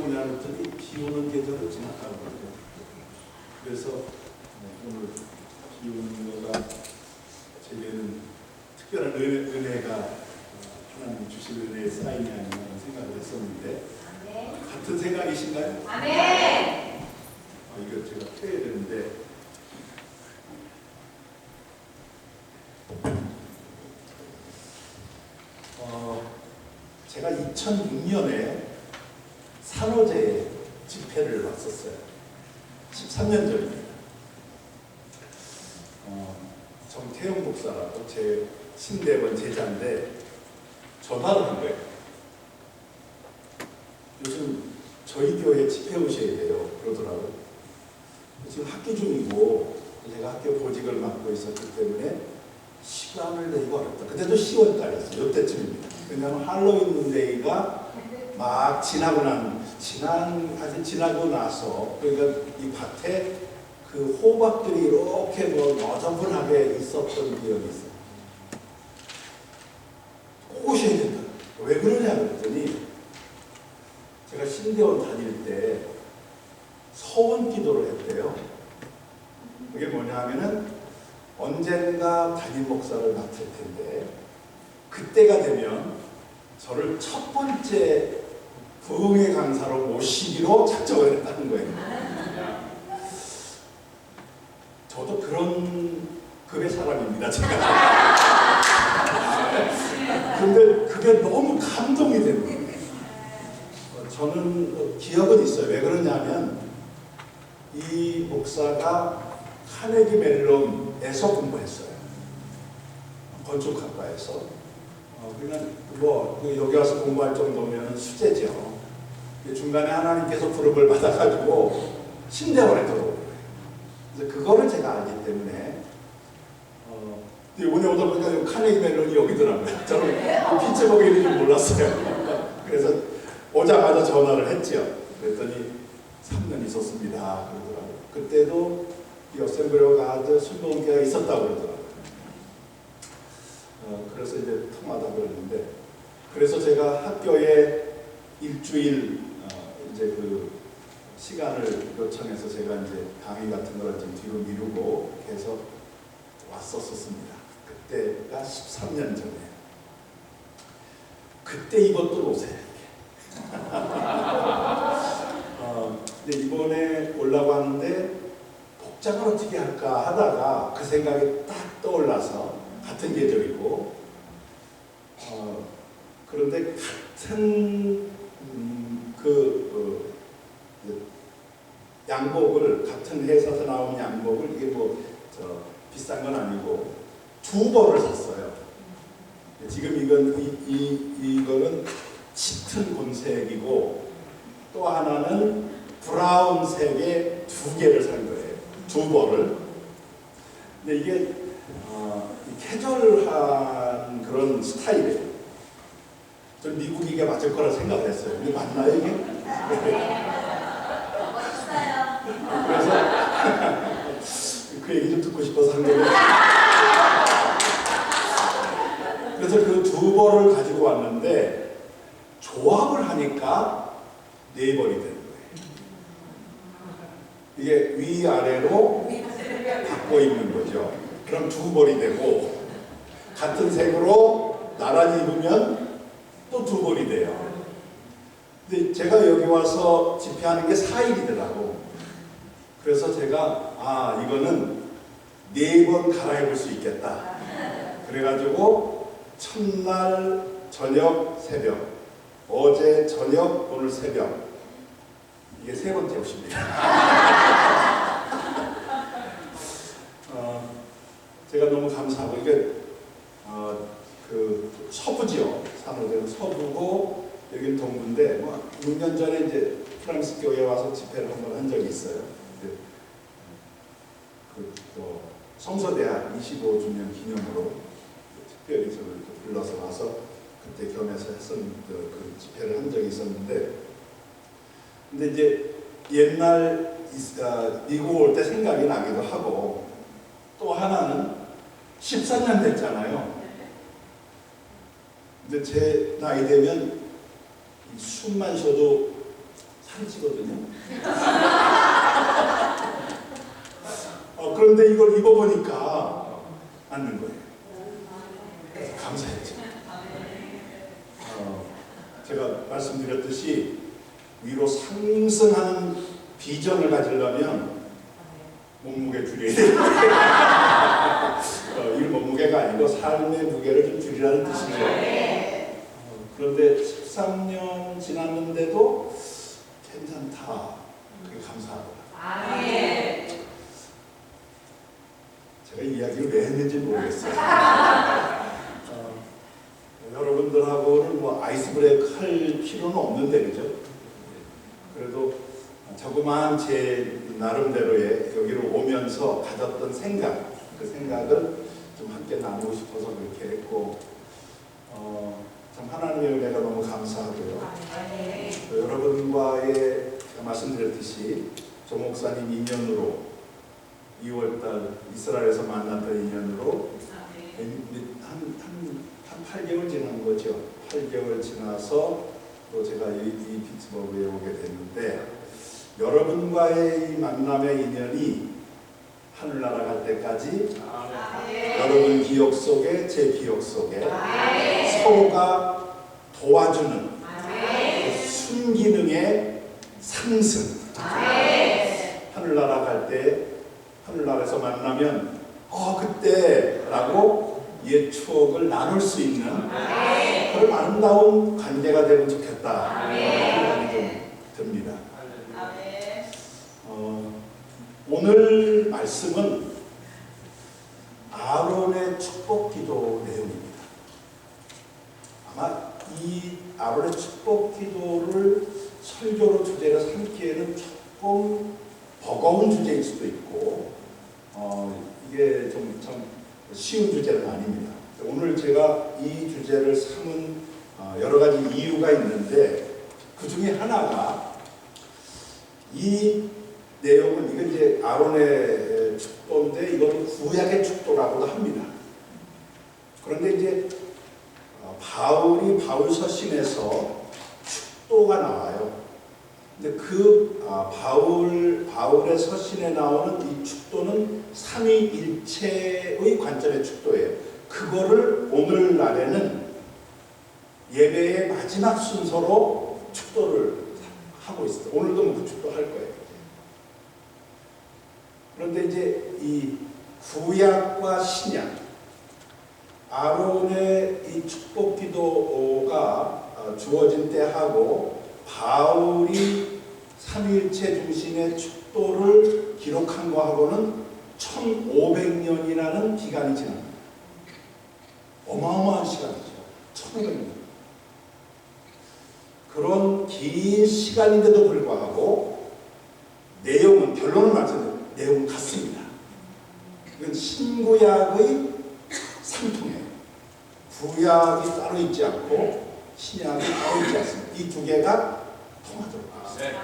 오냐 했더니 비 오는 계절을 지나가거든요. 그래서 오늘 비 오는 거가 제게는 특별한 은혜가 하나님 주신 은혜의 사인이 아닌가 하는 생각을 했었는데 같은 생각이신가요? 아멘. 이거 제가 펴야 되는데 제가 2006년에 산호제 집회를 왔었어요. 13년 전입니다. 정태영 목사라고 제 신대원 제자인데 전화를 한 거예요. 요즘 저희 교회 집회 오셔야 돼요. 그러더라고요. 지금 학기 중이고 제가 학교 보직을 맡고 있었기 때문에 시간을 내기가 어렵다. 그때도 10월 달이었어요. 이때쯤입니다. 왜냐하면 할로윈 데이가 막 지나고 아주 지나고 나서 그러니까 이 밭에 그 호박들이 이렇게 뭐 너저분하게 있었던 기억이 있어요. 꼭 오셔야 된다. 왜 그러냐 그랬더니 제가 신대원 다닐 때 서원 기도를 했대요. 그게 뭐냐 하면은 언젠가 담임 목사를 맡을 텐데 그때가 되면 저를 첫 번째 부흥의 강사로 모시기로 작정을 했다는 거예요. 저도 그런 급의 사람입니다, 제가. 근데 그게 너무 감동이 되는 거예요. 저는 기억은 있어요. 왜 그러냐면 이 목사가 카네기 멜론에서 공부했어요. 건축학과에서. 그냥 뭐 여기 와서 공부할 정도면 수제죠. 중간에 하나님께서 부름을 받아가지고 신대원에 들어오는 거예요. 그래서 그거를 제가 알기 때문에 이번에 오다 보니까 카네기 멜론이 여기더라고요. 저는 빛을 보게 되는 줄 몰랐어요. 그래서 오자마자 전화를 했죠. 그랬더니 3년 있었습니다. 그러더라고요. 그때도 이 어셈블리와 가드 순복음교회가 있었다고 그러더라고요. 그래서 이제 통하다 그랬는데, 그래서 제가 학교에 일주일 이제 그 시간을 요청해서 제가 이제 강의 같은 걸 좀 뒤로 미루고 해서 왔었습니다. 그때가 13년 전에. 그때 입었던 옷에 근데 이번에 올라왔는데 복장을 어떻게 할까 하다가 그 생각이 딱 떠올라서 같은 계절이고 그런데 같은 양복을 같은 회사에서 나온 양복을 이게 뭐 비싼 건 아니고 2벌을 샀어요. 지금 이거는 짙은 본색이고 또 하나는 브라운색의 2개를 산 거예요. 2벌을. 근데 이게 캐주얼한 그런 스타일이에요. 전 미국 이게 맞을 거라 생각을 했어요. 이게 맞나요 이게? 멋있어요. 그래서 그 얘기 좀 듣고 싶어서 한 거예요. 그래서 그 2벌을 가지고 왔는데 조합을 하니까 4벌이 되는 거예요. 이게 위아래로 바꿔 입는 거죠. 그럼 2벌이 되고 같은 색으로 나란히 입으면 또 2벌이 돼요. 근데 제가 여기 와서 집회하는 게 4일이더라고. 그래서 제가 이거는 4번 갈아입을 수 있겠다. 그래가지고 첫날 저녁 새벽, 어제 저녁 오늘 새벽, 이게 3번째 옷입니다. 제가 너무 감사하고 이게 그 서부지요. 산호제는 서부고 여기는 동부인데 뭐 6년 전에 이제 프랑스 교회에 와서 집회를 한번 한 적이 있어요. 또 성서대학 25주년 기념으로 특별히 저를 불러서 와서 그때 겸해서 했었는 그 집회를 한 적이 있었는데, 근데 이제 옛날 미국 올 때 생각이 나기도 하고, 또 하나는 14년 됐잖아요. 근데 제 나이 되면 숨만 쉬어도 살이 그런데 이걸 입어보니까 맞는 거예요. 그래서 감사했죠. 제가 말씀드렸듯이 위로 상승하는 비전을 가지려면 몸무게 줄여야 돼요. 이 몸무게가 아니고 삶의 무게를 좀 줄이라는 뜻이죠. 그런데 13년 지났는데도 괜찮다. 그게 감사하다. 제가 이야기를 왜 했는지 모르겠어요. 여러분들하고는 뭐 아이스 브레이크 할 필요는 없는데, 그죠? 그래도 조그마한 제 나름대로의 여기로 오면서 가졌던 생각, 그 생각을 좀 함께 나누고 싶어서 그렇게 했고, 참 하나님의 은혜가 너무 감사하고요. 여러분과의 제가 말씀드렸듯이 조 목사님 인연으로 2월달 이스라엘에서 만났던 인연으로 한 8개월 지난 거죠. 8개월 지나서 또 제가 이 피츠버그에 오게 됐는데, 여러분과의 이 만남의 인연이 하늘나라 갈 때까지 여러분 기억 속에, 제 기억 속에 서로가 도와주는 순기능의 상승. 하늘나라 갈 때, 하늘나라에서 만나면 그때라고 옛 추억을 나눌 수 있는 그런 아름다운 관계가 되면 좋겠다. 생각이 좀 듭니다. 오늘 말씀은 아론의 축복 기도 내용입니다. 아마 이 아론의 축복 기도를 설교로 주제로 삼기에는 조금 버거운 주제일 수도 있고, 이게 좀 참 쉬운 주제는 아닙니다. 오늘 제가 이 주제를 삼은 여러 가지 이유가 있는데, 그 중에 하나가 이 내용은, 이건 이제 아론의 축도인데 이것도 구약의 축도라고도 합니다. 그런데 이제 바울이 바울서신에서 축도가 나와요. 근데 그 바울의 서신에 나오는 이 축도는 삼위일체의 관점의 축도예요. 그거를 오늘날에는 예배의 마지막 순서로 축도를 하고 있어요. 오늘도 그 축도 할 거예요. 그런데 이제 이 구약과 신약, 아론의 이 축복 기도가 주어진 때하고 바울이 삼위일체 중심의 축도를 기록한 거하고는 1500년이라는 기간이 지납니다. 어마어마한 시간이죠. 1500년. 그런 긴 시간인데도 불구하고 내용은, 결론을 말씀드리면 내용은 같습니다. 이건 신구약의 상통이에요. 구약이 따로 있지 않고 신약이 따로 있지 않습니다. 이 두 개가 통하도록 하겠습니다.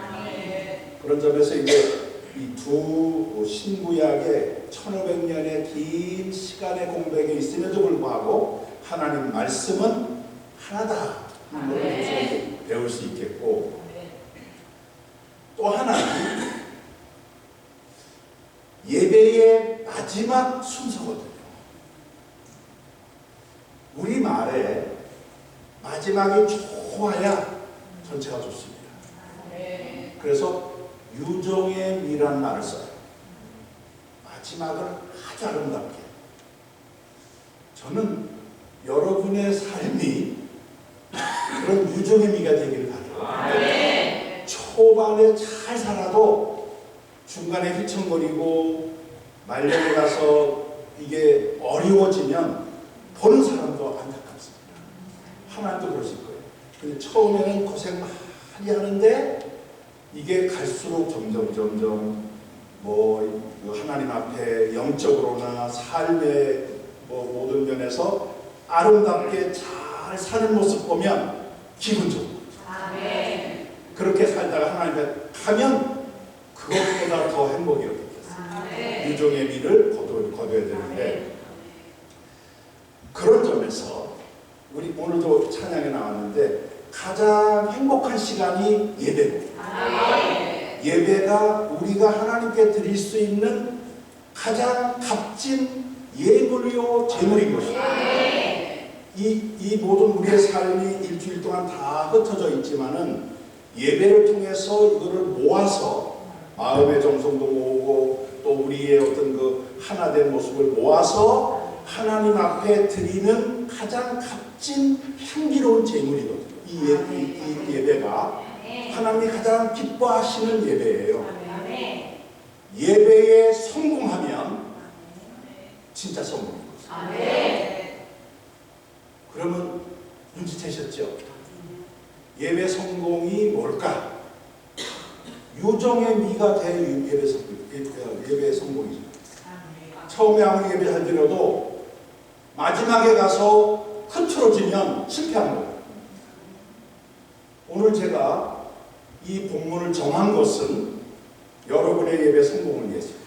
그런 점에서 이제 이 두 신구약의 1500년의 긴 시간의 공백이 있음에도 불구하고 하나님 말씀은 하나다 하는 것을 배울 수 있겠고, 또 하나는 예배의 마지막 순서거든요. 우리 말에 마지막이 좋아야 전체가 좋습니다. 그래서 유종의 미라는 말을 써요. 마지막을 아주 아름답게. 저는 여러분의 삶이 그런 유종의 미가 되기를 바라요. 초반에 잘 살아도 중간에 휘청거리고 말년에 가서 이게 어려워지면 보는 사람도 안타깝습니다. 하나님도 그러실 거예요. 근데 처음에는 고생 많이 하는데 이게 갈수록 점점 뭐 하나님 앞에 영적으로나 삶의 뭐 모든 면에서 아름답게 잘 사는 모습 보면 기분 좋고, 그렇게 살다가 하나님 앞에 가면 그것보다 더 행복이 없겠어요. 유종의 미를 거둬야 되는데, 그런 점에서 우리 오늘도 찬양에 나왔는데 가장 행복한 시간이 예배입니다. 예배가 우리가 하나님께 드릴 수 있는 가장 값진 예물이요 재물인 것입니다. 이 모든 우리의 삶이 일주일 동안 다 흩어져 있지만은 예배를 통해서 이거를 모아서 마음의 정성도 모으고 또 우리의 어떤 그 하나된 모습을 모아서 하나님 앞에 드리는 가장 값진 향기로운 제물이거든요. 이 예배가 하나님이 가장 기뻐하시는 예배예요. 예배에 성공하면 진짜 성공인 거죠. 그러면 눈치채셨죠? 예배 성공이 뭘까? 유정의 미가 돼 예배 성공이죠. 처음에 아무리 예배 잘 드려도 마지막에 가서 흐트러지면 실패한 거예요. 오늘 제가 이 본문을 정한 것은 여러분의 예배 성공을 위해서입니다.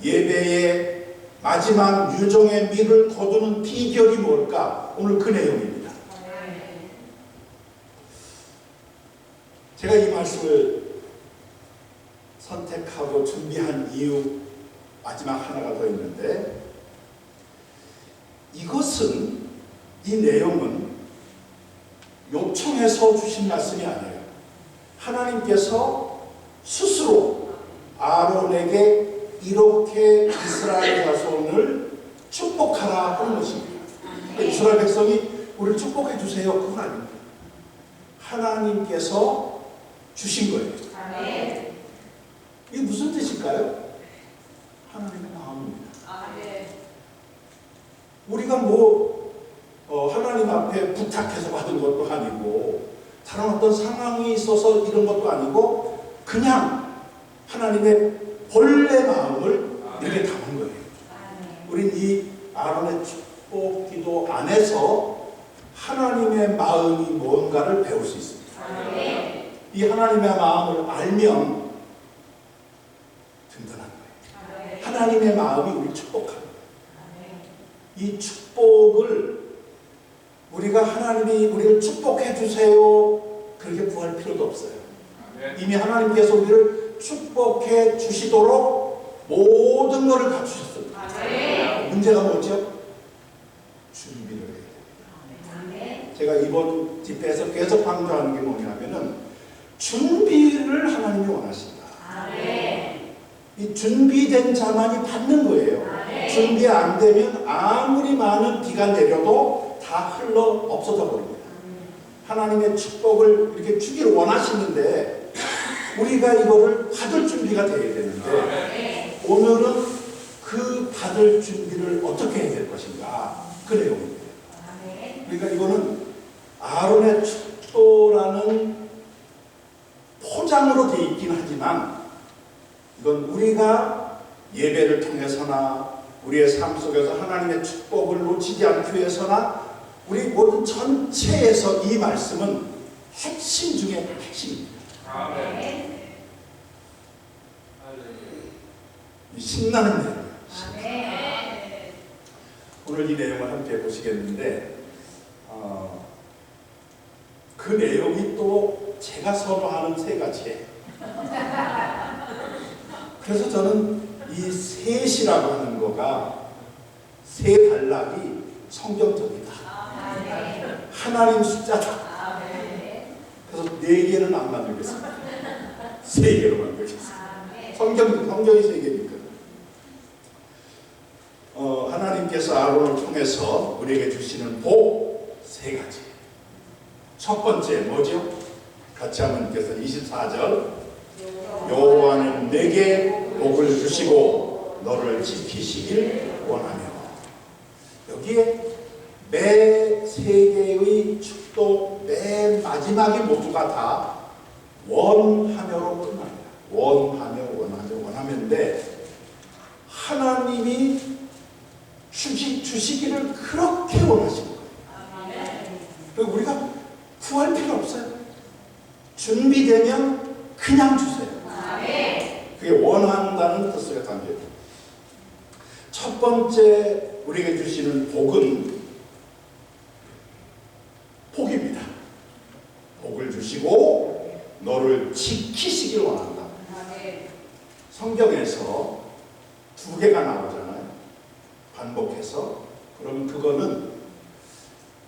예배의 마지막 유정의 미를 거두는 비결이 뭘까? 오늘 그 내용입니다. 제가 이 말씀을 선택하고 준비한 이유 마지막 하나가 더 있는데, 이것은, 이 내용은 요청해서 주신 말씀이 아니에요. 하나님께서 스스로 아론에게 이렇게 이스라엘 자손을 축복하라 하는 것입니다. 그러니까 이스라엘 백성이 우리를 축복해 주세요, 그건 아닙니다. 하나님께서 주신 거예요. 이게 무슨 뜻일까요? 하나님의 마음입니다. 우리가 하나님 앞에 부탁해서 받은 것도 아니고 다른 어떤 상황이 있어서 이런 것도 아니고 그냥 하나님의 본래 마음을 이렇게 담은 거예요. 우린 이 아론의 축복 기도 안에서 하나님의 마음이 뭔가를 배울 수 있습니다. 이 하나님의 마음을 알면 든든한 거예요. 하나님의 마음이 우리를 축복하는 거예요. 이 축복을 우리가 하나님이 우리를 축복해 주세요 그렇게 구할 필요도 없어요. 이미 하나님께서 우리를 축복해 주시도록 모든 것을 갖추셨습니다. 문제가 뭐죠? 준비를 해야 됩니다. 제가 이번 집회에서 계속 강조하는 게 뭐냐면은 준비를 하나님이 원하신다. 이 준비된 자만이 받는 거예요. 준비 안 되면 아무리 많은 비가 내려도 다 흘러 없어져 버립니다. 하나님의 축복을 이렇게 주기를 원하시는데 우리가 이거를 받을 준비가 돼야 되는데 오늘은 그 받을 준비를 어떻게 해야 될 것인가 그 내용입니다. 그러니까 이거는 아론의 축도라는 포장으로 되어 있긴 하지만 이건 우리가 예배를 통해서나 우리의 삶 속에서 하나님의 축복을 놓치지 않기 위해서나 우리 모든 전체에서 이 말씀은 핵심 중에 핵심입니다. 이 신나는 내용이에요. 오늘 이 내용을 함께 보시겠는데 그 내용이 또 제가 선호하는 세 가지예요. 그래서 저는 이 셋이라고 하는 거가 세 단락이 성경적이다. 하나님 숫자다. 그래서 4개는 안 만들겠습니다. 3개로 만들겠습니다. 성경이 3개니까. 하나님께서 아론을 통해서 우리에게 주시는 복 3가지. 첫 번째 뭐죠? 같이 한번 읽겠습니다. 24절. 여호와는 내게 복을 주시고 너를 지키시길 원하며. 여기에 매 3개의 축도 맨 마지막이 모두가 다 원하며로 끝납니다. 원하며인데 하나님이 주시기를 그렇게 원하시는 거예요. 우리가 구할 필요 없어요. 준비되면 그냥 주세요. 그게 원한다는 뜻으로 담겨있습니다. 첫 번째 우리에게 주시는 복은 복입니다. 복을 주시고 너를 지키시길 원한다. 성경에서 두 개가 나오잖아요. 반복해서. 그러면 그거는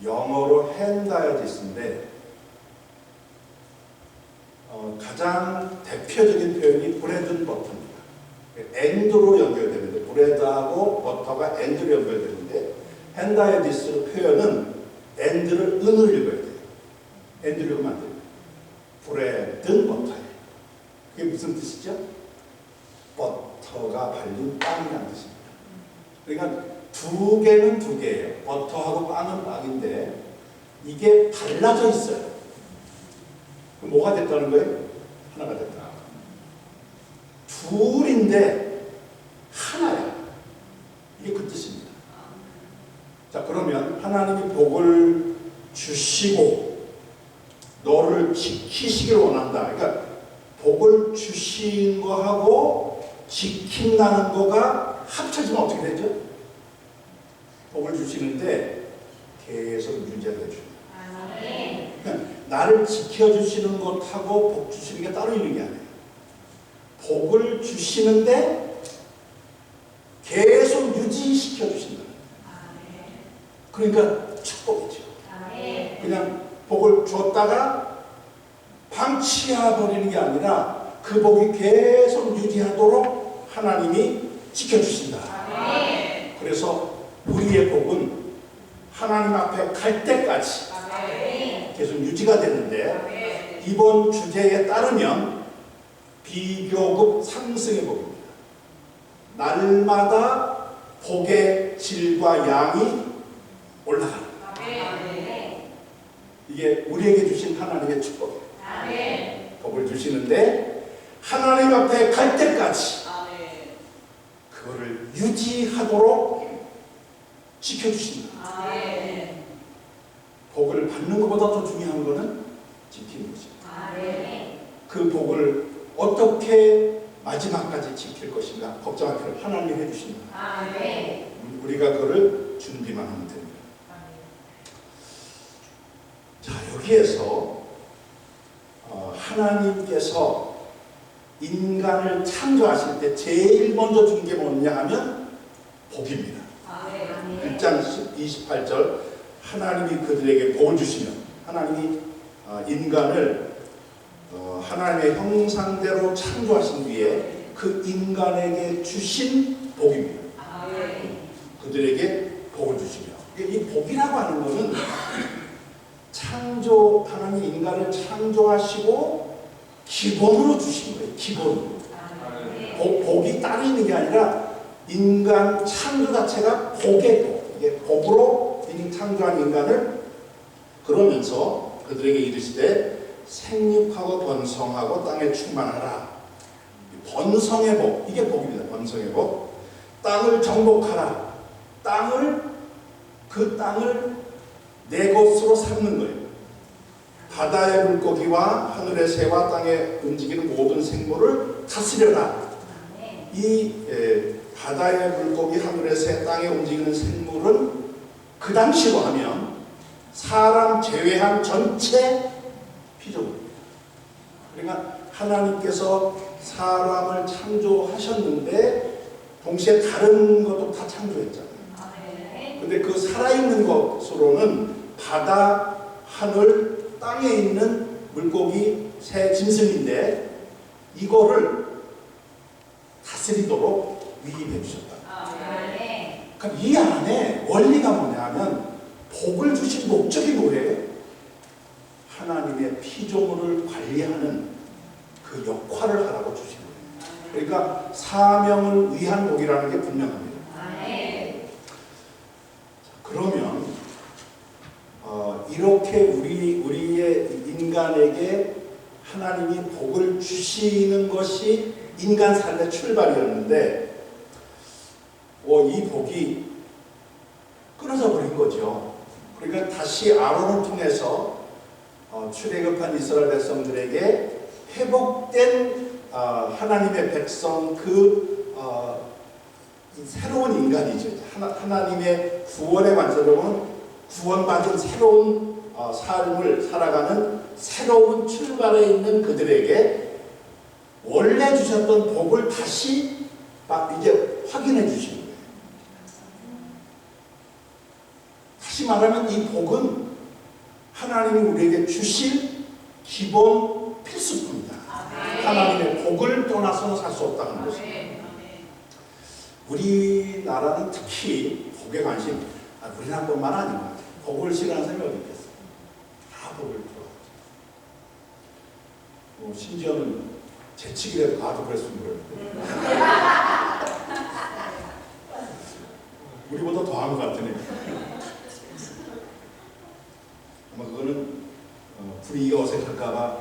영어로 핸다이디스인데 가장 대표적인 표현이 브레드 버터입니다. 엔드로 연결되는데 브레드하고 버터가 엔드로 연결되는데 핸다이디스 표현은 엔드를 은으로 읽어야 돼요. 엔드로 읽으면 안 돼요. 브레드 버터예요. 그게 무슨 뜻이죠? 버터가 발린 빵이라는 뜻입니다. 그러니까 두 개는 두 개예요. 버터하고 빵은 빵인데 이게 발라져 있어요. 그럼 뭐가 됐다는 거예요? 하나가 됐다. 둘인데 하나야. 이게 그 뜻입니다. 자, 그러면 하나님이 복을 주시고 너를 지키시길 원한다. 그러니까 복을 주신 거하고 지킨다는 거가 합쳐지면 어떻게 되죠? 복을 주시는데 계속 유지하게 해줍니다. 그러니까 나를 지켜주시는 것하고 복 주시는 게 따로 있는 게 아니에요. 복을 주시는데 계속 유지시켜 주신다. 그러니까 축복이죠. 그냥 복을 줬다가 방치해버리는 게 아니라 그 복이 계속 유지하도록 하나님이 지켜주신다. 그래서 우리의 복은 하나님 앞에 갈 때까지 계속 유지가 되는데 이번 주제에 따르면 비교급 상승의 복입니다. 날마다 복의 질과 양이 올라가는 이게 우리에게 주신 하나님의 축복이에요. 복을 주시는데 하나님 앞에 갈 때까지 그거를 유지하도록 지켜주신다. 복을 받는 것보다 더 중요한 것은 지키는 것입니다. 그 복을 어떻게 마지막까지 지킬 것인가 걱정할 필요 없이 하나님이 해주신다. 우리가 그거를 준비만 하면 됩니다. 자, 여기에서 하나님께서 인간을 창조하실 때 제일 먼저 준 게 뭐냐 하면 복입니다. 1장 28절 하나님이 그들에게 복을 주시면 하나님이 인간을 하나님의 형상대로 창조하신 뒤에 그 인간에게 주신 복입니다. 그들에게 복을 주시며 이 복이라고 하는 것은 하나님 인간을 창조하시고 기본으로 주신 거예요. 기본으로. 복이 따로 있는 게 아니라 인간 창조 자체가 복의 복. 이게 복으로 창조한 인간을 그러면서 그들에게 이르시되 생육하고 번성하고 땅에 충만하라. 번성의 복. 이게 복입니다. 번성의 복. 땅을 정복하라. 그 땅을 내 것으로 삼는 거예요. 바다의 물고기와 하늘의 새와 땅에 움직이는 모든 생물을 다스려라. 이 바다의 물고기, 하늘의 새, 땅에 움직이는 생물은 그 당시로 하면 사람 제외한 전체 피조물입니다. 그러니까 하나님께서 사람을 창조하셨는데 동시에 다른 것도 다 창조했잖아요. 근데 그 살아있는 것으로는 바다, 하늘, 땅에 있는 물고기, 새, 짐승인데 이거를 다스리도록 위임해 주셨다. 그럼 이 안에 원리가 뭐냐면 복을 주신 목적이 뭐예요? 하나님의 피조물을 관리하는 그 역할을 하라고 주신 거예요. 그러니까 사명을 위한 복이라는 게 분명합니다. 그러면 이렇게 우리의 인간에게 하나님이 복을 주시는 것이 인간 삶의 출발이었는데 이 복이 끊어져 버린 거죠. 그러니까 다시 아론을 통해서 출애굽한 이스라엘 백성들에게 회복된 하나님의 백성 새로운 인간이죠. 하나님의 구원의 관점으로는 구원받은 새로운 삶을 살아가는 새로운 출발에 있는 그들에게 원래 주셨던 복을 다시 이제 확인해 주시는 거예요. 다시 말하면 이 복은 하나님이 우리에게 주실 기본 필수품이다. 하나님의 복을 떠나서는 살 수 없다는 것입니다. 우리나라는 특히 복에 관심, 우리나라뿐만 아니고 복을 싫어하는 사람이 어디 있겠어요? 다 복을 좋아하죠. 심지어는 재치기라도 가도 그랬으면 그러는데 우리보다 더한 것 같으네. 아마 그거는 분위기가 어색할까봐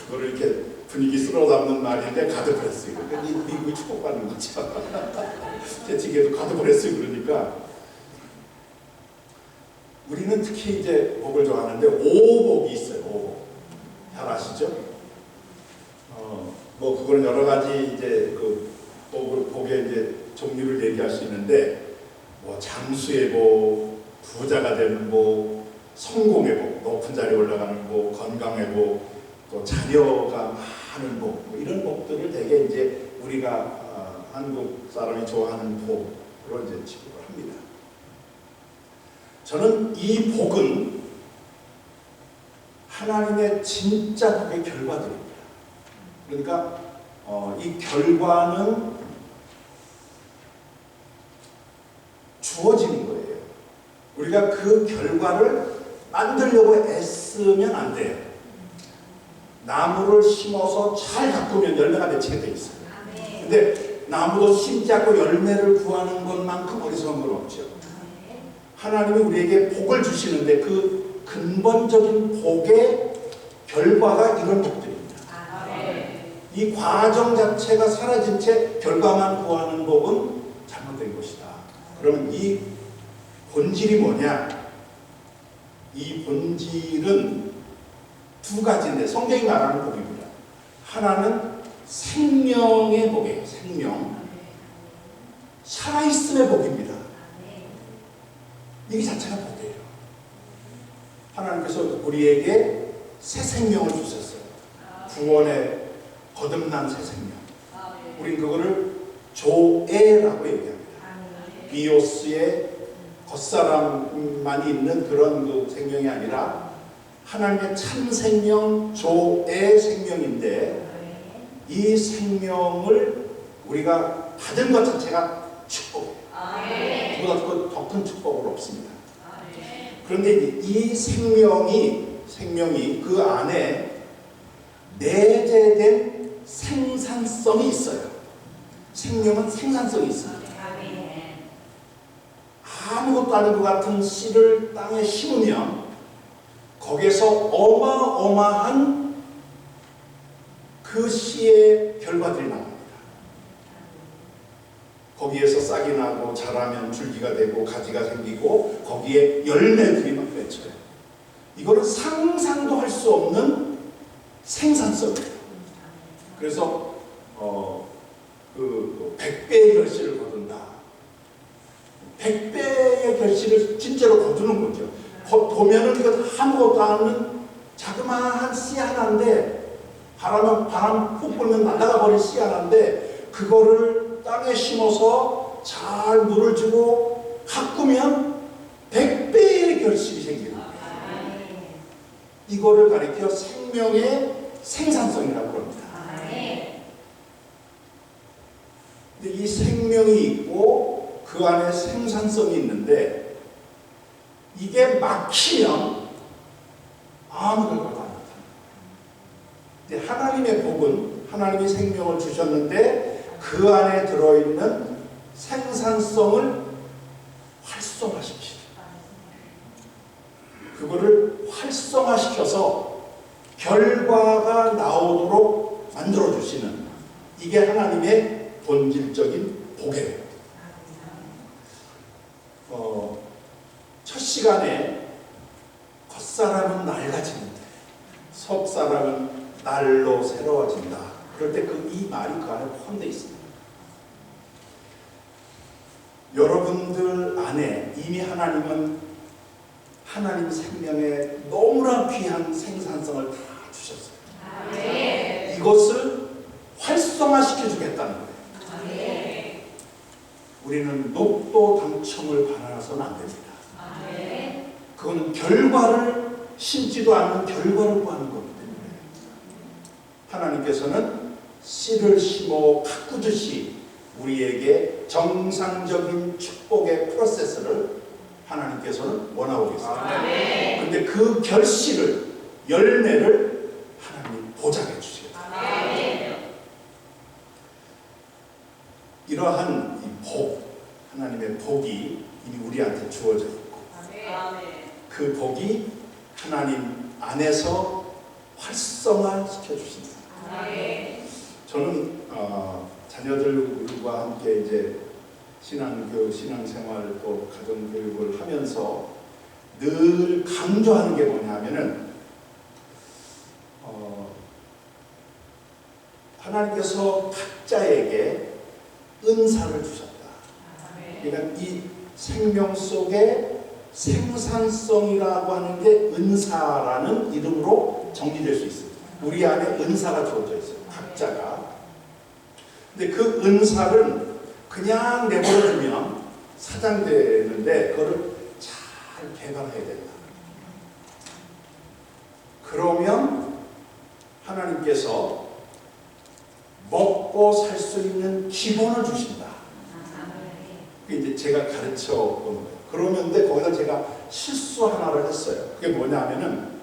그거를 이렇게 분위기 쓸어담는 말인데 가도 그랬어요. 미국이 축복받는 거죠. 재치기에도 가도 그랬어요. 그러니까 우리는 특히 이제 복을 좋아하는데 오복이 있어요. 오복. 잘 아시죠? 뭐 그거는 여러 가지 이제 그 복의 이제 종류를 얘기할 수 있는데 뭐 장수의 복, 부자가 되는 복, 성공의 복, 높은 자리에 올라가는 복, 건강의 복, 또 자녀가 많은 복, 뭐 이런 복들을 되게 이제 우리가 한국 사람이 좋아하는 복으로 이제 취급을 합니다. 저는 이 복은 하나님의 진짜 복의 결과들입니다. 그러니까 이 결과는 주어지는 거예요. 우리가 그 결과를 만들려고 애쓰면 안 돼요. 나무를 심어서 잘 가꾸면 열매가 맺히게 돼 있어요. 근데 나무도 심지 않고 열매를 구하는 것만큼 어리석은 건 없죠. 하나님이 우리에게 복을 주시는데 그 근본적인 복의 결과가 이런 복들입니다. 이 과정 자체가 사라진 채 결과만 구하는 복은 잘못된 것이다. 그러면 이 본질이 뭐냐? 이 본질은 두 가지인데 성경이 말하는 복입니다. 하나는 생명의 복이에요. 생명. 살아있음의 복입니다. 이 자체가 복이에요. 하나님께서 우리에게 새 생명을 주셨어요. 구원의 거듭난 새 생명. 우린 그거를 조에라고 얘기합니다. 비오스의 겉사람만이 있는 그런 그 생명이 아니라 하나님의 참 생명, 조의 생명인데 이 생명을 우리가 받은 것 자체가 축복이에요. 그보다 더 큰 축복은 없습니다. 그런데 이 생명이 그 안에 내재된 생산성이 있어요. 생명은 생산성이 있습니다. 아무것도 아닌 것 같은 씨를 땅에 심으면 거기에서 어마어마한 그 씨의 결과들이 나옵니다. 거기에서 싹이 나고 자라면 줄기가 되고 가지가 생기고 거기에 열매들이 막 맺혀요. 이거는 상상도 할 수 없는 생산성이에요. 그래서 100배의 결실을 거둔다. 100배의 결실을 진짜로 거두는 거죠. 보면은 이거 아무것도 않은 자그마한 씨 하나인데 바람 푹 불면 날아가 버린 씨 하나인데 그거를 땅에 심어서 잘 물을 주고 가꾸면 100배의 결실이 생기는 거예요. 이거를 가리켜 생명의 생산성이라고 합니다. 근데 이 생명이 있고 그 안에 생산성이 있는데 이게 막히면 아무 결과가 안 나타나요. 근데 하나님의 복은 하나님이 생명을 주셨는데 그 안에 들어있는 생산성을 활성화시키죠. 그거를 활성화시켜서 결과가 나오도록 만들어주시는 이게 하나님의 본질적인 복이에요. 첫 시간에 겉사람은 낡아지는데 속사람은 날로 새로워진다. 그럴 때 이 말이 그 안에 포함되어 있습니다. 여러분들 안에 이미 하나님은 하나님 생명에 너무나 귀한 생산성을 다 주셨어요. 이것을 활성화시켜 주겠다는 거예요. 따라서는 안 됩니다. 아멘. 그거는 결과를 심지도 않는 결과를 구하는 거기 때문에 하나님께서는 씨를 심어 가꾸듯이 우리에게 정상적인 축복의 프로세스를 하나님께서는 원하고 계세요. 그런데 그 결실을 열매를 하나님 보장해 주세요. 이러한 이 복, 하나님의 복이 이미 우리한테 주어져 있고 그 복이 하나님 안에서 활성화시켜 주신다. 저는 자녀들과 함께 이제 신앙교육, 신앙생활 또 가정교육을 하면서 늘 강조하는 게 뭐냐면은 하나님께서 각자에게 은사를 주셨다. 그러니까 이 생명 속에 생산성이라고 하는 게 은사라는 이름으로 정리될 수 있습니다. 우리 안에 은사가 주어져 있어요. 각자가. 근데 그 은사를 그냥 내버려두면 사장되는데 그거를 잘 개발해야 된다. 그러면 하나님께서 먹고 살 수 있는 기본을 주신다. 그게 이제 제가 가르쳐 본 거예요. 그러는데 거기다 제가 실수 하나를 했어요. 그게 뭐냐면은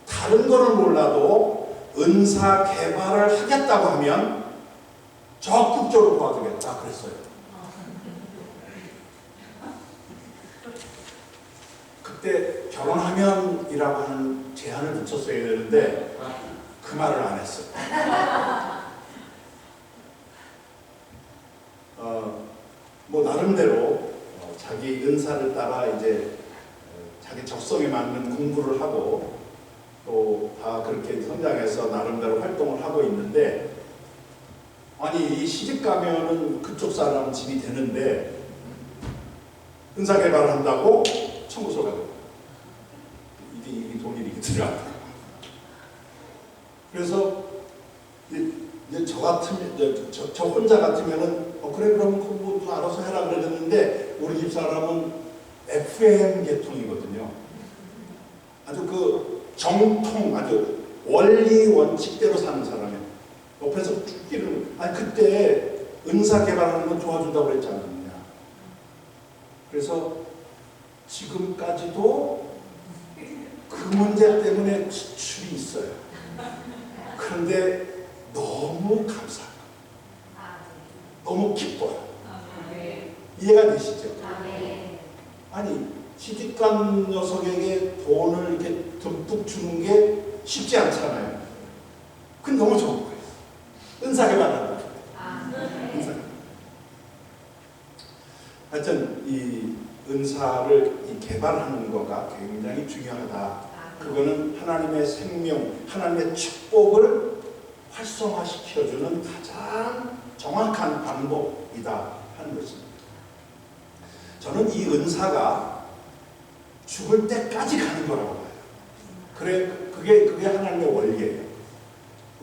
다른 거는 몰라도 은사 개발을 하겠다고 하면 적극적으로 도와주겠다 그랬어요. 그때 결혼하면이라고 하는 제한을 붙였어야 되는데 그 말을 안 했어요. 뭐 나름대로 자기 은사를 따라 이제 자기 적성에 맞는 공부를 하고 또 다 그렇게 성장해서 나름대로 활동을 하고 있는데 아니 이 시집 가면은 그쪽 사람 집이 되는데 은사 개발을 한다고 청구서 가고 이게 돈이 이렇게 들어간다. 그래서 이제 저 같으면 저 혼자 같으면은 그래 그러면 그거 뭐 알아서 해라 그러는데 우리 집 사람은 FM 계통이거든요. 아주 그 정통 아주 원리 원칙대로 사는 사람이에요. 옆에서 죽기를 아니 그때 은사 개발하는 건 도와준다고 그랬지 않느냐. 그래서 지금까지도 그 문제 때문에 지출이 있어요. 그런데 너무 감사해요. 너무 기뻐요. 이해가 되시죠? 아니 시집간 녀석에게 돈을 이렇게 듬뿍 주는 게 쉽지 않잖아요. 그건 너무 좋은 거예요. 은사 개발한다. 은사. 하여튼 이 은사를 개발하는 거가 굉장히 중요하다. 그거는 하나님의 생명, 하나님의 축복을 활성화시켜주는 가장 정확한 방법이다 하는 것입니다. 저는 이 은사가 죽을 때까지 가는 거라고 봐요. 그게 하나님의 원리예요.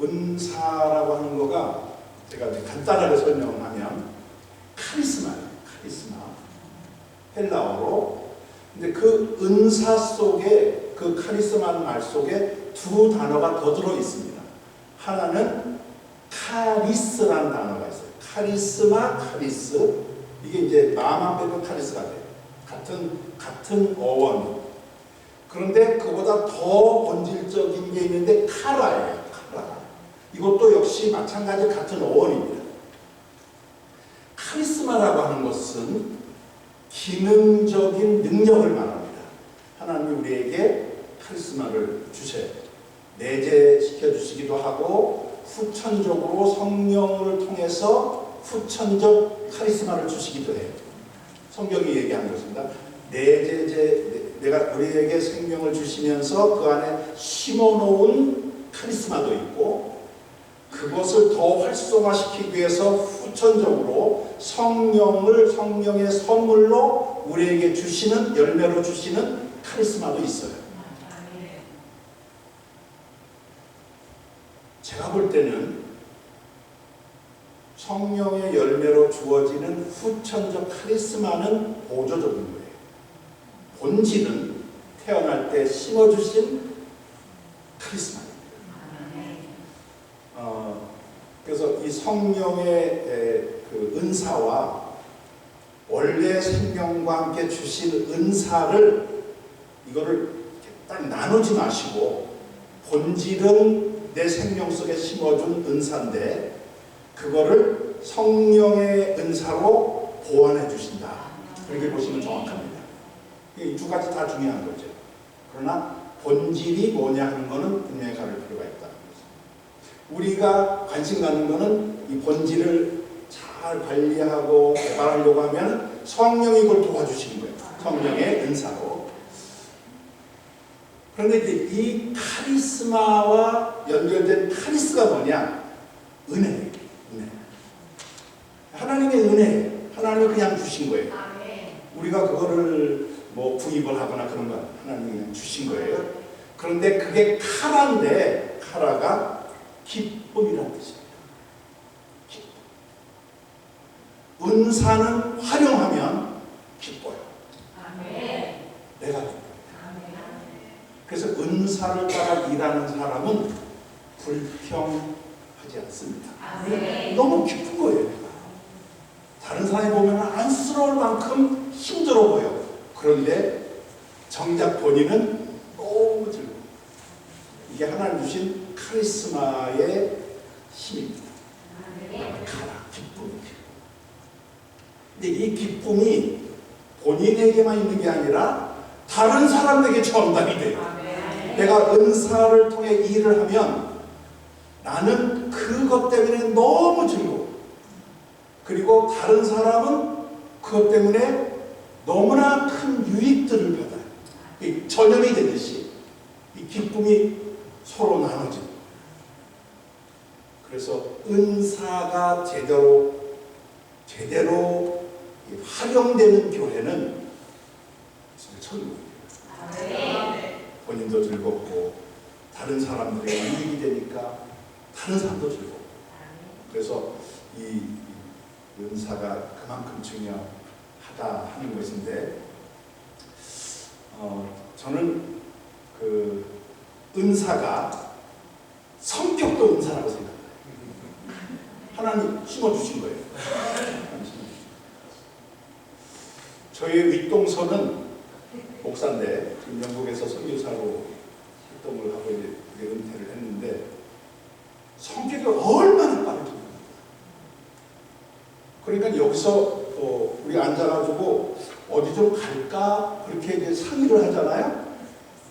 은사라고 하는 거가 제가 간단하게 설명을 하면 카리스마예요. 카리스마. 헬라어로. 근데 그 은사 속에 그 카리스마는 말 속에 두 단어가 더 들어 있습니다. 하나는 카리스라는 단어가 있어요. 카리스마, 카리스. 이게 이제 마만 빼면 카리스가 돼요. 같은 어원. 그런데 그보다 더 본질적인 게 있는데 카라예요. 카라. 이것도 역시 마찬가지 같은 어원입니다. 카리스마라고 하는 것은 기능적인 능력을 말합니다. 하나님이 우리에게 카리스마를 주셔요. 내재시켜 주시기도 하고 후천적으로 성령을 통해서 후천적 카리스마를 주시기도 해요. 성경이 얘기한 것입니다. 내가 우리에게 생명을 주시면서 그 안에 심어놓은 카리스마도 있고 그것을 더 활성화시키기 위해서 후천적으로 성령의 선물로 우리에게 주시는 열매로 주시는 카리스마도 있어요. 제가 볼 때는 성령의 열매로 주어지는 후천적 카리스마는 보조적인 거예요. 본질은 태어날 때 심어주신 카리스마입니다. 그래서 이 성령의 그 은사와 원래 생명과 함께 주신 은사를 이거를 딱 나누지 마시고 본질은 내 생명 속에 심어준 은사인데 그거를 성령의 은사로 보완해 주신다. 그렇게 보시면 정확합니다. 이 두 가지 다 중요한 거죠. 그러나 본질이 뭐냐 하는 거는 분명히 가릴 필요가 있다. 우리가 관심 갖는 거는 이 본질을 잘 관리하고 개발하려고 하면 성령이 그걸 도와주시는 거예요. 성령의 은사로. 그런데 이제 이 카리스마와 연결된 카리스가 뭐냐? 은혜예요. 은혜. 하나님의 은혜. 하나님이 그냥 주신 거예요. 우리가 그거를 뭐 구입을 하거나 그런 거 하나님이 그냥 주신 거예요. 그런데 그게 카라인데 카라가 기쁨이라는 뜻입니다. 기쁨. 은사는 활용하면 기뻐요. 내가 기뻐요. 그래서 은사를 따라 일하는 사람은 불평하지 않습니다. 너무 기쁜 거예요. 내가. 다른 사람이 보면 안쓰러울 만큼 힘들어 보여. 그런데 정작 본인은 너무 즐거워. 이게 하나님 주신 카리스마의 힘입니다. 가라, 기쁨이. 근데 이 기쁨이 본인에게만 있는 게 아니라 다른 사람에게 전달이 돼요. 내가 은사를 통해 일을 하면 나는 그것 때문에 너무 즐거워. 그리고 다른 사람은 그것 때문에 너무나 큰 유익들을 받아요. 이 전염이 되듯이 이 기쁨이 서로 나눠집니다. 그래서 은사가 제대로 활용되는 교회는 천국이에요. 본인도 즐겁고 다른 사람들에게 유익이 되니까 다른 사람도 즐겁고. 그래서 이 은사가 그만큼 중요하다 하는 것인데 저는 그 은사가 성격도 은사라고 생각해요. 하나님 심어주신 거예요. 저희 윗동서는 목사인데 지금 영국에서 선교사로 활동을 하고 이제 은퇴를 했는데 성격이 얼마나 빠르죠. 그러니까 여기서 우리 앉아가지고 어디 좀 갈까 그렇게 이제 상의를 하잖아요.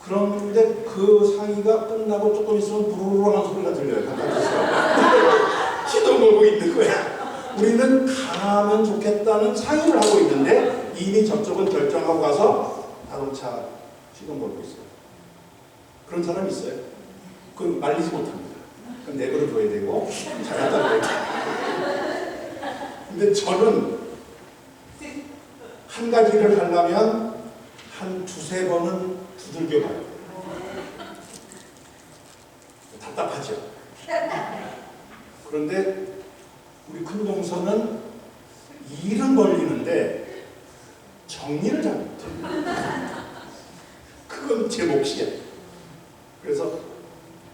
그런데 그 상의가 끝나고 조금 있으면 부르르한 소리가 들려요. 바깥에서 시동 걸고 있는 거야. 우리는 가면 좋겠다는 상의를 하고 있는데 이미 저쪽은 결정하고 가서 자동차 시동 걸고 있어요. 그런 사람이 있어요. 그건 말리지 못합니다. 그건 내버려둬야 되고 잘했다고 해요. 근데 저는 한 가지 일을 하려면 한 두세 번은 두들겨 봐요. 답답하죠. 그런데 우리 큰 동서는 일은 벌리는데 정리를 잘 못해요. 그건 제 몫이야. 그래서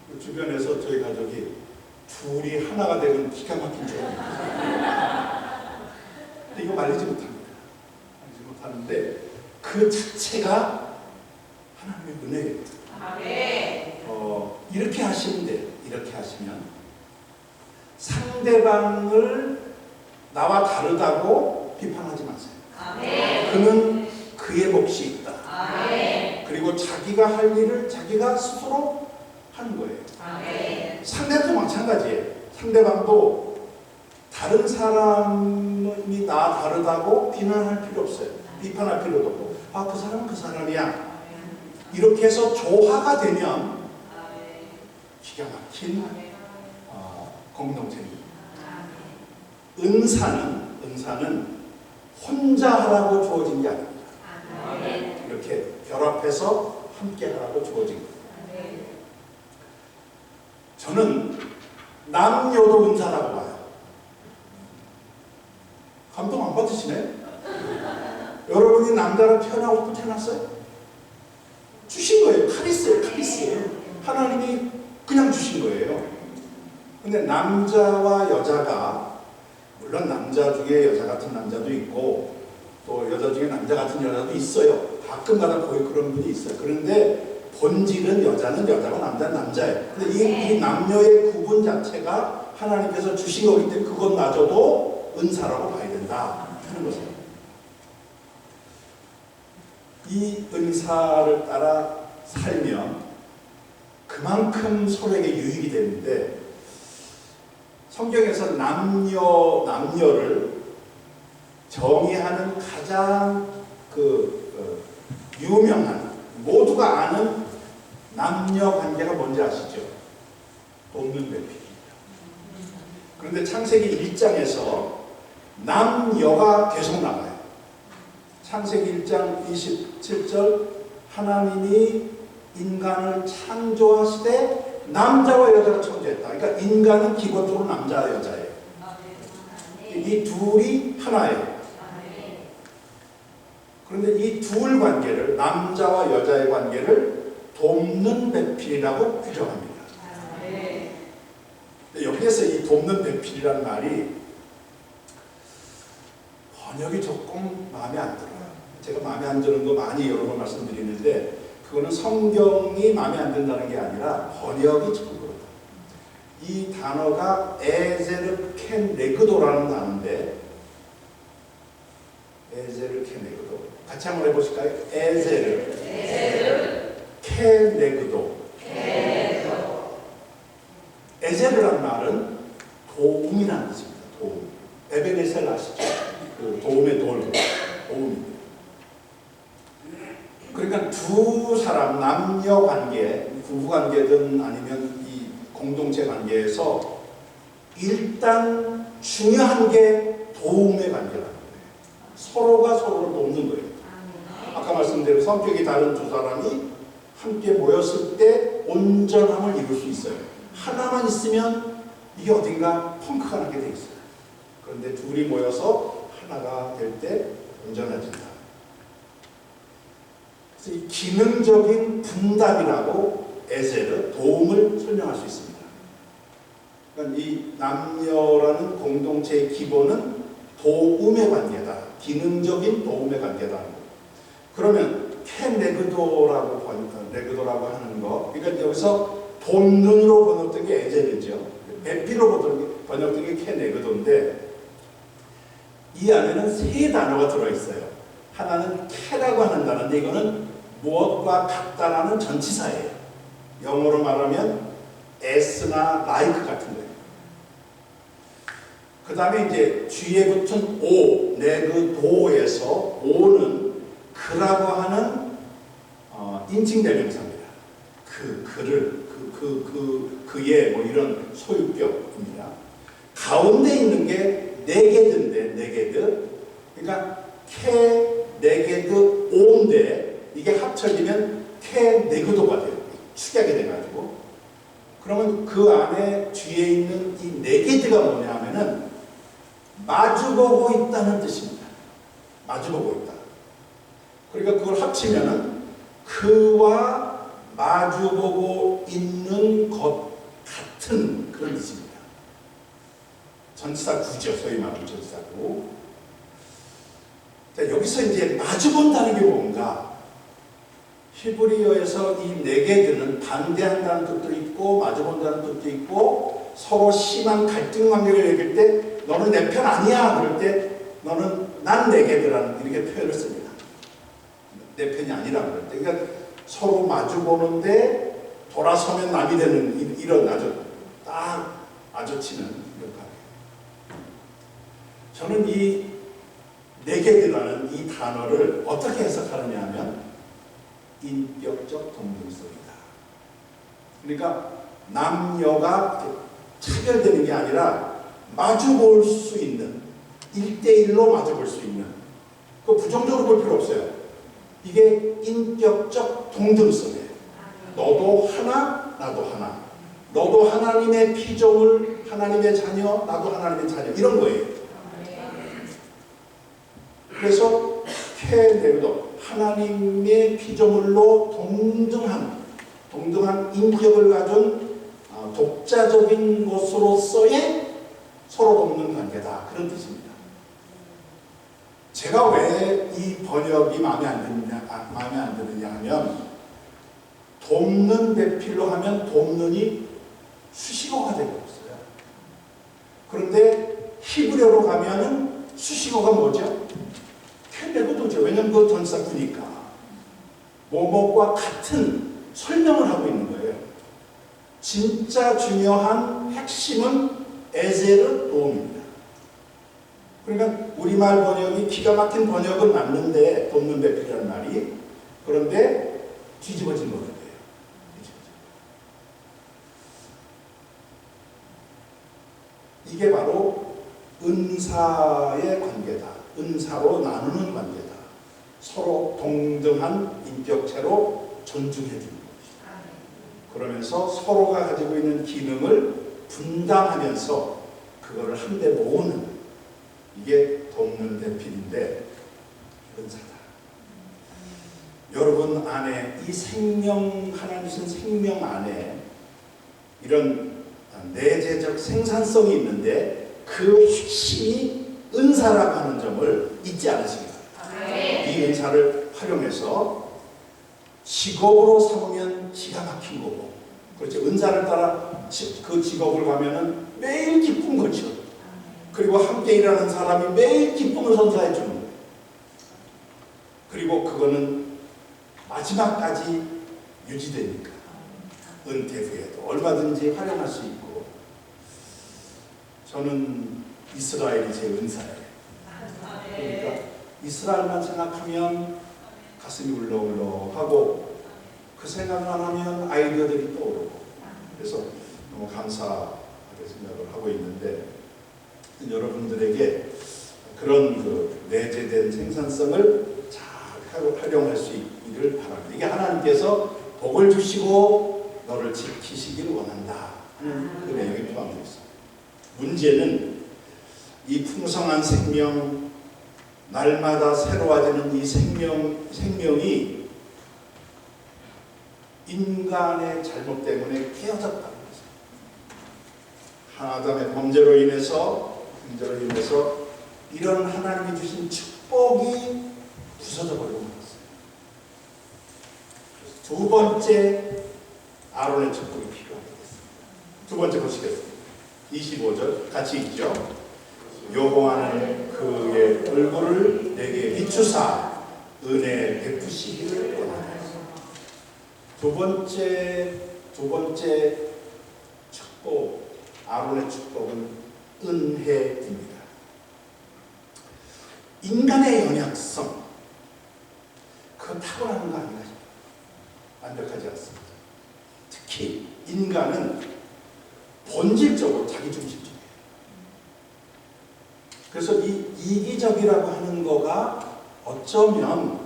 그 주변에서 저희 가족이 둘이 하나가 되면 기가 막힌 줄 알아요. 근데 이거 말리지 못합니다. 말리지 못하는데 그 자체가 하나님의 은혜예요. 이렇게 하시면 돼요. 이렇게 하시면 상대방을 나와 다르다고 비판하지 마세요. 그는 그의 몫이 있다. 그리고 자기가 할 일을 자기가 스스로 하는 거예요. 상대도 마찬가지예요. 상대방도 다른 사람이 나 다르다고 비난할 필요 없어요. 비판할 필요도 없고 그 사람은 그 사람이야. 이렇게 해서 조화가 되면 기가 막힌 공동체입니다. 은사는 혼자 하라고 주어진 게 아닙니다. 이렇게 결합해서 함께 하라고 주어진 겁니다. 저는 남녀도 은사라고 봐요. 감동 안 받으시네? 여러분이 남자로 태어나고 싶어 태어났어요? 주신 거예요. 카리스예요. 카리스. 하나님이 그냥 주신 거예요. 근데 남자와 여자가, 물론 남자 중에 여자 같은 남자도 있고 또 여자 중에 남자 같은 여자도 있어요. 가끔가다 거의 그런 분이 있어요. 그런데 본질은 여자는 여자고 남자는 남자예요. 근데 이 남녀의 구분 자체가 하나님께서 주신 거기 때문에 그것마저도 은사라고 봐야 된다 하는 거죠. 이 은사를 따라 살면 그만큼 서로에게 유익이 되는데, 성경에서 남녀를 정의하는 가장 유명한, 모두가 아는 남녀 관계가 뭔지 아시죠? 돕는 배필입니다. 그런데 창세기 1장에서 남녀가 계속 나와요. 창세기 1장 27절, 하나님이 인간을 창조하시되 남자와 여자를 창조했다. 그러니까 인간은 기본적으로 남자 여자예요. 이 둘이 하나예요. 그런데 이 둘 관계를, 남자와 여자의 관계를 돕는 배필이라고 규정합니다. 여기에서 이 돕는 배필이라는 말이 번역이 조금 마음에 안 들어요. 제가 마음에 안 드는 거 많이 여러 번 말씀드리는데, 그거는 성경이 마음에 안 든다는 게 아니라 번역이 참 그렇다. 이 단어가 에제르 켄레그도라는 단어인데, 에제르 켄레그도 같이 한번 해보실까요? 에제르 켄레그도. 에제르라는 말은 도움이라는 뜻입니다. 도움. 에베네셀 아시죠? 그 도움의 돌, 도움입니다. 그러니까 두 사람, 남녀 관계, 부부 관계든 아니면 이 공동체 관계에서 일단 중요한 게 도움의 관계라는 거예요. 서로가 서로를 돕는 거예요. 아까 말씀드린 성격이 다른 두 사람이 함께 모였을 때 온전함을 이룰 수 있어요. 하나만 있으면 이게 어딘가 펑크가 나게 돼 있어요. 그런데 둘이 모여서 하나가 될 때 온전해진다. 그래서 이 기능적인 분담이라고 에제르, 도움을 설명할 수 있습니다. 그러니까 이 남녀라는 공동체의 기본은 도움의 관계다. 기능적인 도움의 관계다. 그러면 켄레그도라고 하는 거, 그러니까 여기서 돕는으로 번역된 게 에제르죠. 배피로 번역된 게 켄레그도인데, 이 안에는 세 단어가 들어있어요. 하나는 캐라고 하는 단어인데, 이거는 무엇과 같다라는 전치사예요. 영어로 말하면 as나 like 같은 거예요. 그 다음에 이제 뒤에 붙은 오, 네그도에서 오는 그라고 하는 인칭대명사입니다. 그의 뭐 이런 소유격입니다. 가운데 있는 게 네게드인데, 네게드. 그러니까 캐, 네게드, 오인데 이게 합쳐지면 캐, 네그도가 돼요. 축약이 돼가지고. 그러면 그 안에 뒤에 있는 이 네게드가 뭐냐 하면은 마주보고 있다는 뜻입니다. 마주보고 있다. 그러니까 그걸 합치면은 그와 마주보고 있는 것 같은 그런 뜻입니다. 전치사 구죠. 소위 말하는 전치사 구. 자, 여기서 이제 마주본다는 게 뭔가? 히브리어에서 이 네게드는 반대한다는 뜻도 있고 마주본다는 뜻도 있고, 서로 심한 갈등 관계를 얘기할 때 너는 내 편 아니야 그럴 때 너는 난 네게드라는 이렇게 표현을 씁니다. 내 편이 아니라 그럴 때. 그러니까 서로 마주보는데 돌아서면 남이 되는 이런 아주 딱 아주치는 역할이에요. 저는 이 네게드라는 이 단어를 어떻게 해석하느냐 하면 인격적 동등성이다. 그러니까 남녀가 차별되는 게 아니라 마주볼 수 있는, 1대1로 마주볼 수 있는, 그 부정적으로 볼 필요 없어요. 이게 인격적 동등성이에요. 너도 하나, 나도 하나. 너도 하나님의 피조물, 하나님의 자녀, 나도 하나님의 자녀. 이런 거예요. 그래서 캐네그도 하나님의 피조물로 동등한 인격을 가진 독자적인 것으로서의 서로 돕는 관계다. 그런 뜻입니다. 제가 왜 이 번역이 마음에 안 드느냐 하면, 돕는 배필로 하면 돕는이 수식어가 되고 없어요. 그런데 히브리어로 가면은 수식어가 뭐죠? 켈레고도죠. 왜냐면 그 전사구니까. 뭐뭐과 같은 설명을 하고 있는 거예요. 진짜 중요한 핵심은 에제르 도움입니다. 그러니까 우리말 번역이 기가 막힌 번역은 맞는데, 돕는 배필이라는 말이, 그런데 뒤집어진 거예요. 이게 바로 은사의 관계다. 은사로 나누는 관계다. 서로 동등한 인격체로 존중해 주는 것이다. 그러면서 서로가 가지고 있는 기능을 분담하면서 그거를 한데 모으는, 이게 돕는 대필인데 은사다. 여러분 안에 이 생명, 하나님 주신 생명 안에 이런 내재적 생산성이 있는데 그 핵심이 은사라고 하는 점을 잊지 않으시기 바랍니다. 이 은사를 활용해서 직업으로 삼으면 기가 막힌 거고, 그렇죠. 은사를 따라 그 직업을 가면은 매일 기쁜 거죠. 그리고 함께 일하는 사람이 매일 기쁨을 선사해 주는 거예요. 그리고 그거는 마지막까지 유지되니까 은퇴 후에도 얼마든지 활용할 수 있고. 저는 이스라엘이 제 은사예요. 그러니까 이스라엘만 생각하면 가슴이 울렁울렁하고, 그 생각만 하면 아이디어들이 떠오르고, 그래서 너무 감사하게 생각을 하고 있는데, 여러분들에게 그런 그 내재된 생산성을 잘 활용할 수 있기를 바랍니다. 이게 하나님께서 복을 주시고 너를 지키시기를 원한다 하는 그 내용이 포함되어 있습니다. 문제는 이 풍성한 생명, 날마다 새로워지는 이 생명이 인간의 잘못 때문에 깨어졌다는 것입니다. 아담의 범죄로 인해서 이런 하나님이 주신 축복이 부서져 버리고 말았어요. 두 번째 아론의 축복이 필요하게 됐습니다. 두 번째 보시겠습니다. 25절 같이 읽죠. 여호와는 그의 얼굴을 내게 비추사 은혜 베푸시기를 원하나이다. 두 번째 축복, 아론의 축복은 은혜입니다. 인간의 연약성, 그건 타고나는 거 아닌가 싶어요. 완벽하지 않습니다. 특히 인간은 본질적으로 자기중심적이에요. 그래서 이 이기적이라고 하는 거가 어쩌면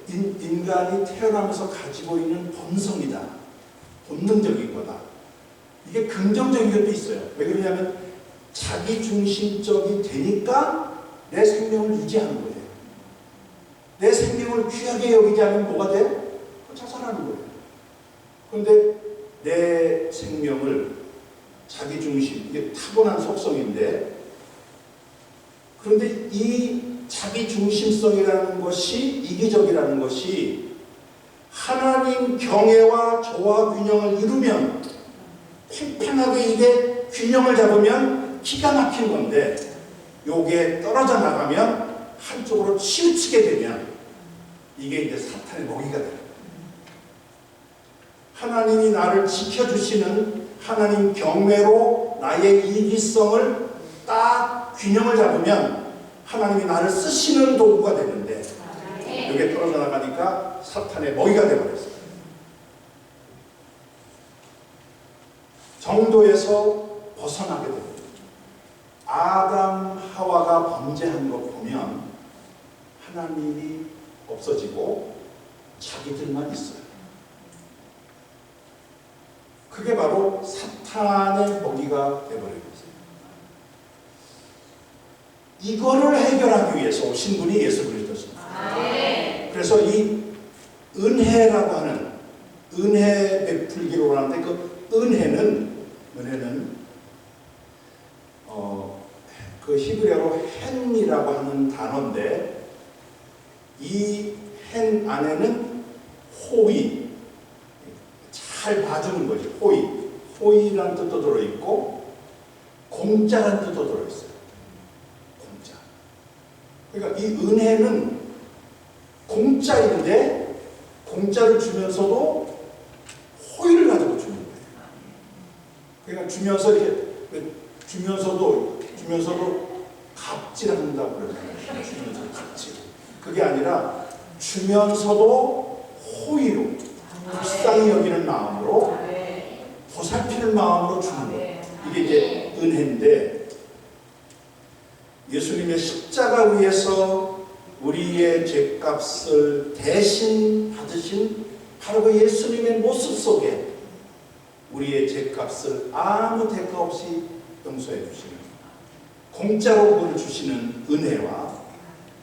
인간이 태어나면서 가지고 있는 본성이다. 본능적인 거다. 이게 긍정적인 것도 있어요. 왜 그러냐면 자기중심적이 되니까 내 생명을 유지하는 거예요. 내 생명을 귀하게 여기지 않으면 뭐가 돼? 자살하는 거예요. 그런데 내 생명을 자기중심, 이게 타고난 속성인데, 그런데 이 자기중심성이라는 것이, 이기적이라는 것이 하나님 경애와 조화 균형을 이루면, 팽팽하게 이게 균형을 잡으면 기가 막힌 건데, 요게 떨어져 나가면, 한쪽으로 치우치게 되면 이게 이제 사탄의 먹이가 돼요. 하나님이 나를 지켜주시는 하나님 경외로 나의 이기성을 딱 균형을 잡으면 하나님이 나를 쓰시는 도구가 되는데, 이게 떨어져 나가니까 사탄의 먹이가 되어버렸어요. 정도에서 벗어나게 됩니다. 아담 하와가 범죄한 거 보면 하나님이 없어지고 자기들만 있어요. 그게 바로 사탄의 먹이가 되어버린 거죠. 이거를 해결하기 위해서 오신 분이 예수 그리스도십니다. 그래서 이 은혜라고 하는 은혜 베풀기로 하는데 그 은혜는 그 히브리어로 헨이라고 하는 단어인데 이 헨 안에는 호의, 잘 봐주는 거죠. 호의라는 뜻도 들어있고 공짜라는 뜻도 들어있어요. 공짜. 그러니까 이 은혜는 공짜인데 공짜를 주면서도 호의를 가지고 주는 거예요. 그러니까 주면서도 갑질한다고 그러잖아요. 주면서 갑질. 그게 아니라 주면서도 호의로 불쌍히 여기는 마음으로 보살피는 마음으로 주는 거예요. 이게 이제 은혜인데 예수님의 십자가 위에서 우리의 죄값을 대신 받으신 바로 그 예수님의 모습 속에 우리의 죄값을 아무 대가 없이 용서해 주시는 공짜로 그걸 주시는 은혜와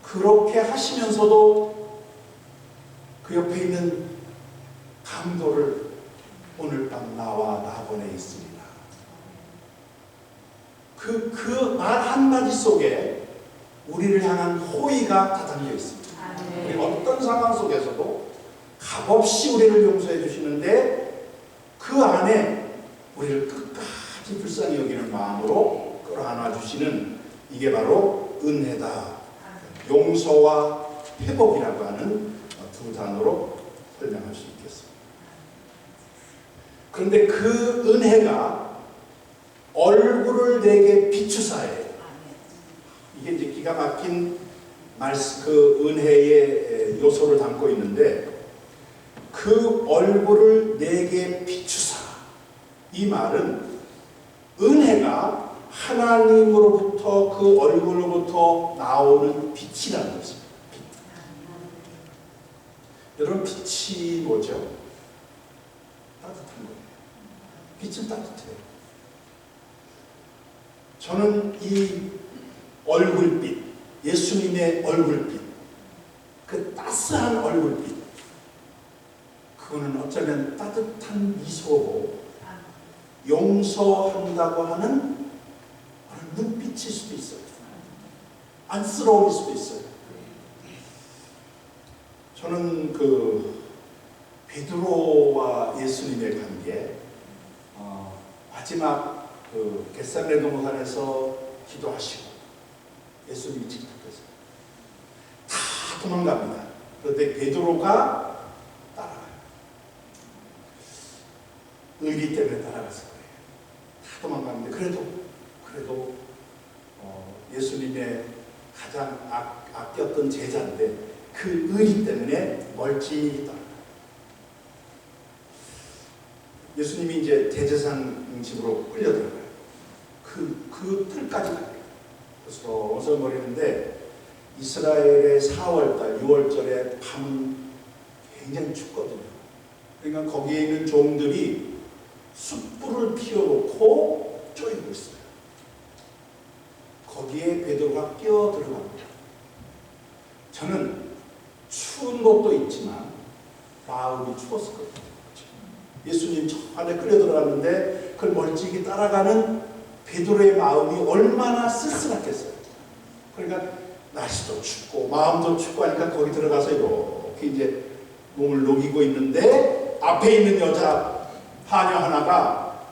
그렇게 하시면서도 그 옆에 있는 강도를 오늘 밤 나와 나보내 있습니다. 그 말 한마디 속에 우리를 향한 호의가 다 담겨 있습니다. 우리 어떤 상황 속에서도 값없이 우리를 용서해 주시는데 그 안에 우리를 끝까지 불쌍히 여기는 마음으로 끌어안아 주시는 이게 바로 은혜다. 용서와 회복이라고 하는 두 단어로 설명할 수 있겠습니다. 그런데 그 은혜가 얼굴을 내게 비추사에 이게 이제 기가 막힌 그 은혜의 요소를 담고 있는데 그 얼굴을 내게 비추사 이 말은 은혜가 하나님으로부터 그 얼굴로부터 나오는 빛이라는 것입니다. 빛. 여러분 빛이 뭐죠? 따뜻한 거예요. 빛은 따뜻해요. 저는 이 얼굴빛, 예수님의 얼굴빛, 그 따스한 얼굴빛, 그거는 어쩌면 따뜻한 미소로 용서한다고 하는 눈빛일 수도 있어요. 안쓰러울 수도 있어요. 저는 그 베드로와 예수님의 관계, 마지막 그 겟세마네 동산에서 기도하시고 예수님이 직접해서 다 도망갑니다. 그런데 베드로가 따라가요. 의리 때문에 따라가서 그래요. 다 도망가는데 그래도 예수님의 가장 아꼈던 제자인데 그 의리 때문에 멀찍이 따라가요. 예수님이 이제 대제사장 집으로 끌려들어가요. 그 뜰까지 가요. 어슬어슬거리는데 이스라엘의 4월달, 6월절에 밤은 굉장히 춥거든요. 그러니까 거기에 있는 종들이 숯불을 피워놓고 쪼이고 있어요. 거기에 베드로가 끼어들어갑니다. 저는 추운 것도 있지만 마음이 추웠을 거예요. 예수님 저 안에 끌려들어갔는데 그걸 멀찍이 따라가는 베드로의 마음이 얼마나 쓸쓸했겠어요. 그러니까 날씨도 춥고 마음도 춥고 하니까 거기 들어가서 이렇게 이제 몸을 녹이고 있는데 앞에 있는 여자 하녀 하나가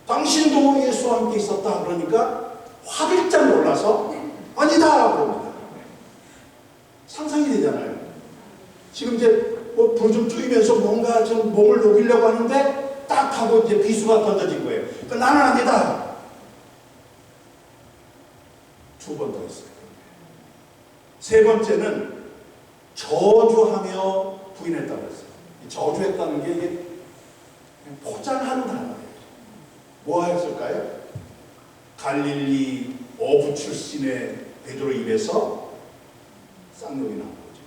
당신도 예수와 함께 있었다 그러니까 화들짝 놀라서 아니다 그럽니다. 상상이 되잖아요. 지금 이제 뭐 불 좀 쪼이면서 뭔가 좀 몸을 녹이려고 하는데 딱 하고 이제 비수가 던져진 거예요. 그러니까 나는 아니다. 두 번 더 했어요. 세 번째는 저주하며 부인했다고 했어요. 저주했다는 게 이게 포장한 단어예요. 뭐 하였을까요? 갈릴리 어부 출신의 베드로 입에서 쌍욕이 나온 거죠.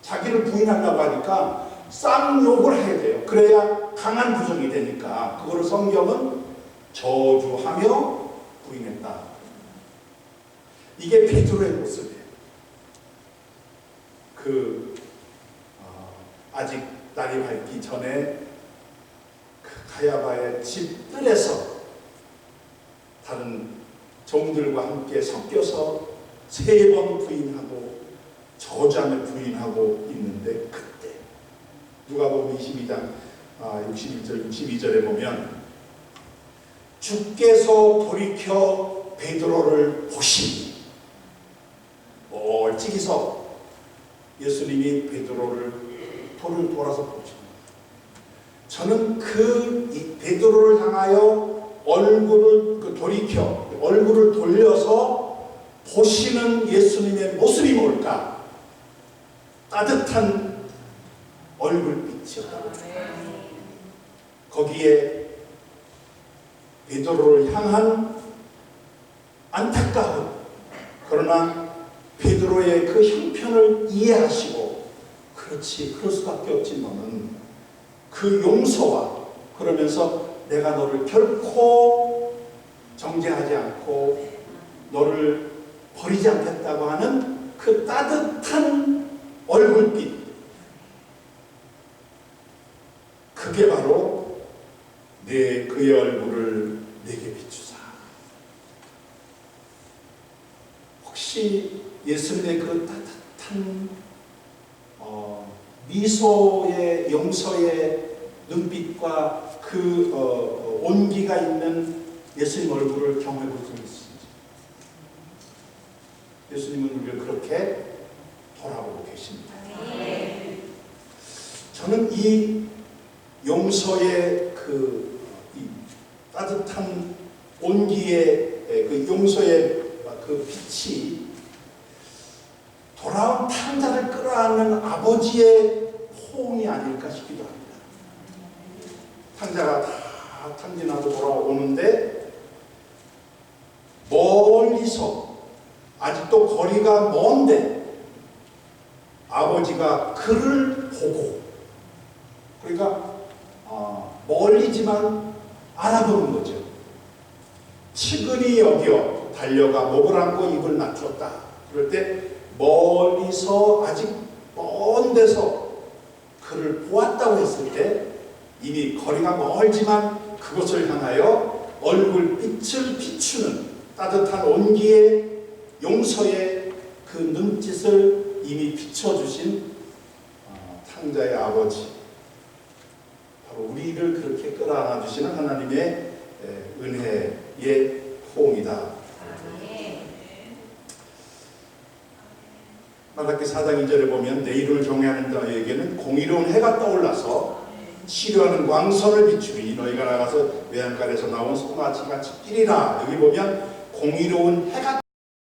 자기를 부인하려고 하니까 쌍욕을 해야 돼요. 그래야 강한 부정이 되니까 그거를 성경은 저주하며 부인했다. 이게 베드로의 모습이에요. 아직 날이 밝기 전에 그 가야바의 집 뜰에서 다른 종들과 함께 섞여서 3번 부인하고 저주하며 부인하고 있는데, 그때 누가복음 22장 61절 62절에 보면 주께서 돌이켜 베드로를 보시니 멀찍이서 예수님이 베드로를 돌을 돌아서 보십니다. 저는 그 베드로를 향하여 얼굴을 돌이켜 얼굴을 돌려서 보시는 예수님의 모습이 뭘까? 따뜻한 얼굴빛이었다고. 거기에 베드로를 향한 안타까움, 그러나 베드로의 그 형편을 이해하시고, 그렇지, 그럴 수밖에 없지, 너는 그 용서와, 그러면서 내가 너를 결코 정죄하지 않고 너를 버리지 않겠다고 하는 그 따뜻한 얼굴빛, 그게 바로 그의 얼굴을 내게 비추사. 혹시 예수님의 그 따뜻한 미소의 용서의 눈빛과 그 온기가 있는 예수님 얼굴을 경험해 볼 수 있습니다. 예수님은 우리를 그렇게 돌아보고 계십니다. 저는 이 용서의 이 따뜻한 온기의 그 용서의 그 빛이 돌아온 탕자를 끌어안는 아버지의 호응이 아닐까 싶기도 합니다. 탕자가 다 탕진하고 돌아오는데 멀리서, 아직도 거리가 먼데 아버지가 그를 보고, 그러니까 멀리지만 알아보는 거죠. 측은히 여겨 달려가 목을 안고 입을 낮췄다. 그럴 때 멀리서, 아직 먼 데서 그를 보았다고 했을 때 이미 거리가 멀지만 그것을 향하여 얼굴빛을 비추는 따뜻한 온기의 용서의 그 눈짓을 이미 비춰주신 탕자의 아버지, 바로 우리를 그렇게 끌어안아 주시는 하나님의 은혜의 호응이다. 말라기 4장 2절에 보면 내 이름을 경외하는 자에게는 공의로운 해가 떠올라서 치료하는 광선을 비추니 너희가 나가서 외양간에서 나온 송아지같이 뛰리라. 여기 보면 공의로운 해가